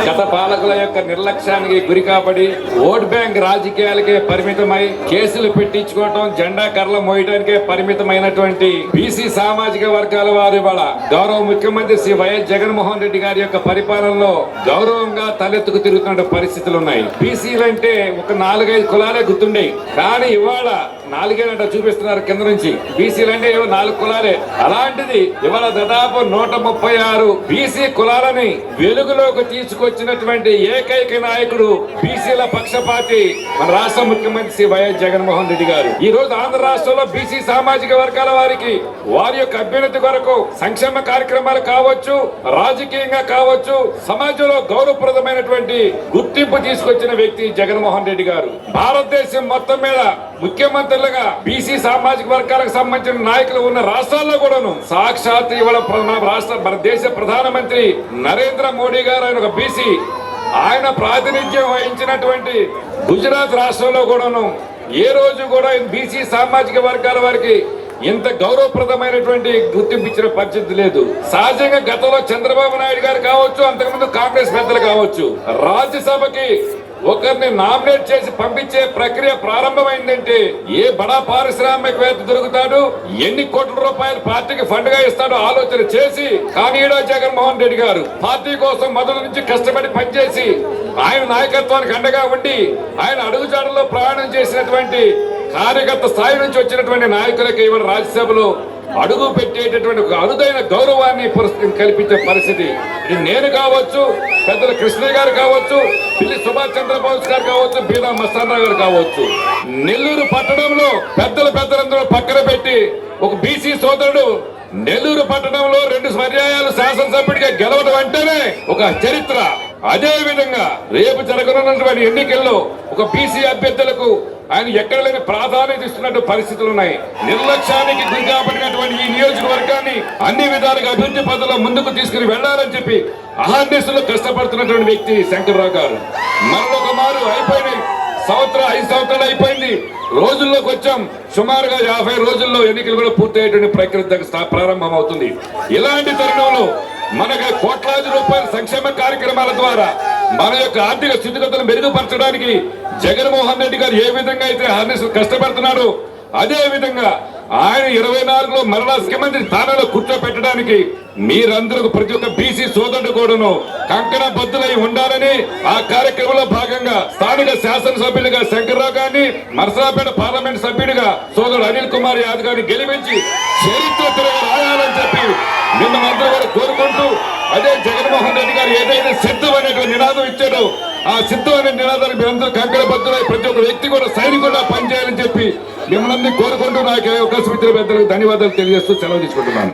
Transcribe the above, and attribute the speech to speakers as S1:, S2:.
S1: గత పాలకుల యొక్క నిర్లక్ష్యానికి గురి కాబడి ఓట్ బ్యాంక్ రాజకీయాలకే పరిమితమై కేసులు పెట్టించుకోవటం, జెండా కర్రలు మోయడానికే పరిమితమైనటువంటి బీసీ సామాజిక వర్గాల వారు ఇవాళ గౌరవ ముఖ్యమంత్రి శ్రీ వైఎస్ జగన్మోహన్ రెడ్డి గారి యొక్క పరిపాలనలో గౌరవంగా తలెత్తుకు తిరుగుతున్న పరిస్థితులు ఉన్నాయి. బీసీలంటే ఒక 4-5 కులాలే గుర్తుండేవి, కానీ ఇవాళ 4 చూపిస్తున్నారు కింద నుంచి. బీసీలంటే 4 కులాలే. అలాంటిది ఇవాళ దాదాపు 136 బీసీ కులాలని వెలుగులోకి తీసుకొచ్చినటువంటి ఏకైక నాయకుడు బీసీల పక్షపాతి మన రాష్ట్ర ముఖ్యమంత్రి శ్రీ వైఎస్ జగన్మోహన్ రెడ్డి గారు. ఈ రోజు ఆంధ్ర రాష్ట్రంలో బీసీ సామాజిక వర్గాల వారికి వారి యొక్క అభ్యున్నతి కొరకు సంక్షేమ కార్యక్రమాలు కావచ్చు, రాజకీయంగా కావచ్చు, సమాజంలో గౌరవప్రదమైనటువంటి గుర్తింపు తీసుకొచ్చిన వ్యక్తి జగన్మోహన్ రెడ్డి గారు. భారతదేశం మొత్తం మీద ముఖ్యమంత్రులుగా బీసీ సామాజిక వర్గాలకు సంబంధించిన నాయకులు ఉన్న రాష్ట్రాల్లో కూడాను సాక్షాత్ ఇవాళ మన దేశ ప్రధానమంత్రి నరేంద్ర మోడీ గారు ఆయన ఒక బీసీ. ఆయన ప్రాతినిధ్యం వహించినటువంటి గుజరాత్ రాష్ట్రంలో కూడాను ఏ రోజు కూడా బీసీ సామాజిక వర్గాల వారికి ఇంత గౌరవప్రదమైనటువంటి గుర్తింపు ఇచ్చిన పరిస్థితి లేదు. సహజంగా గతంలో చంద్రబాబు నాయుడు గారు కావచ్చు, అంతకుముందు కాంగ్రెస్ పెద్దలు కావచ్చు, రాజ్యసభకి ఒకరిని నామినేట్ చేసి పంపించే ప్రక్రియ ప్రారంభమైందంటే ఏ బడా పారిశ్రామికవేత్త దొరుకుతాడు, ఎన్ని కోట్ల రూపాయలు పార్టీకి ఫండ్ గా ఇస్తాడో ఆలోచన చేసి, కానీ జగన్మోహన్ రెడ్డి గారు పార్టీ కోసం మొదటి నుంచి కష్టపడి పనిచేసి ఆయన నాయకత్వానికి అండగా ఉండి ఆయన అడుగుజాడల్లో ప్రయాణం చేసినటువంటి కార్యకర్త స్థాయి నుంచి వచ్చినటువంటి నాయకులకి ఇవాళ రాజ్యసభలో అడుగు పెట్టేటటువంటి ఒక అరుదైన గౌరవాన్ని కల్పించే పరిస్థితి. ఇది నేను కావచ్చు, పెద్దల కృష్ణయ్య గారు కావచ్చు, పిల్లి సుభాష్ చంద్రబోస్ గారు కావచ్చు, బీదా మస్తానరావు గారు కావచ్చు, నెల్లూరు పట్టణంలో పెద్దలందరూ పక్కన పెట్టి ఒక బీసీ సోదరుడు నెల్లూరు పట్టణంలో 2 పర్యాయాలు శాసనసభ్యుడిగా గెలవడం అంటేనే ఒక చరిత్ర. అదే విధంగా రేపు జరగనున్నటువంటి ఎన్నికల్లో ఒక బీసీ అభ్యర్థులకు ఆయన ఎక్కడ లేని ప్రాధాన్యత ఇస్తున్నట్టు పరిస్థితులు ఉన్నాయి. నిర్లక్ష్యానికి గురి కాబడినటువంటి ఈ నియోజకవర్గాన్ని అన్ని విధాలుగా అభివృద్ధి పథంలో ముందుకు తీసుకుని వెళ్లాలని చెప్పి అహర్నిశలు కష్టపడుతున్నటువంటి వ్యక్తి శంకర్రావు గారు. మరొక మారు అయిపోయినాయి 5 సంవత్సరాలు అయిపోయింది, రోజుల్లోకి వచ్చాం. సుమారుగా 50 రోజుల్లో ఎన్నికలు కూడా పూర్తయ్యేటువంటి ప్రక్రియ ప్రారంభం అవుతుంది. ఇలాంటి తరుణంలో మనకు కోట్లాది రూపాయల సంక్షేమ కార్యక్రమాల ద్వారా మన యొక్క ఆర్థిక స్థితిగతులను మెరుగుపరచడానికి జగన్మోహన్ రెడ్డి గారు ఏ విధంగా అయితే అహర్నిశలు కష్టపడుతున్నాడో, అదే విధంగా ఆయన 24లో మరలా ముఖ్యమంత్రి స్థానంలో కూర్చోపెట్టడానికి మీరందరూ ప్రతి ఒక్క బీసీ సోదరుడు కూడాను కంకణ బద్దులై ఉండాలని ఆ కార్యక్రమంలో భాగంగా స్థానిక శాసనసభ్యులుగా శంకర్రావు గారిని, మరసరాపేట పార్లమెంట్ సభ్యుడిగా సోదరుడు అనిల్ కుమార్ యాదవ్ గారిని గెలిపించి చరిత్ర తిరగ రాయాలని చెప్పి నిన్నందరూ కూడా కోరుకుంటూ, అదే జగన్మోహన్ రెడ్డి గారు ఏదైతే సిద్ధం అనేటువంటి నినాదం ఇచ్చాడో ఆ సిద్ధం అనే నినాదాన్ని మీరందరూ కంకణ బద్దులై ప్రతి ఒక్క వ్యక్తి కూడా సైనికుడిగా పనిచేయాలని చెప్పి మిమ్మల్ని కోరుకుంటూ నాకు అవకాశం ఇచ్చిన పెద్దలకు ధన్యవాదాలు తెలియజేస్తూ సెలవు తీసుకుంటున్నాను.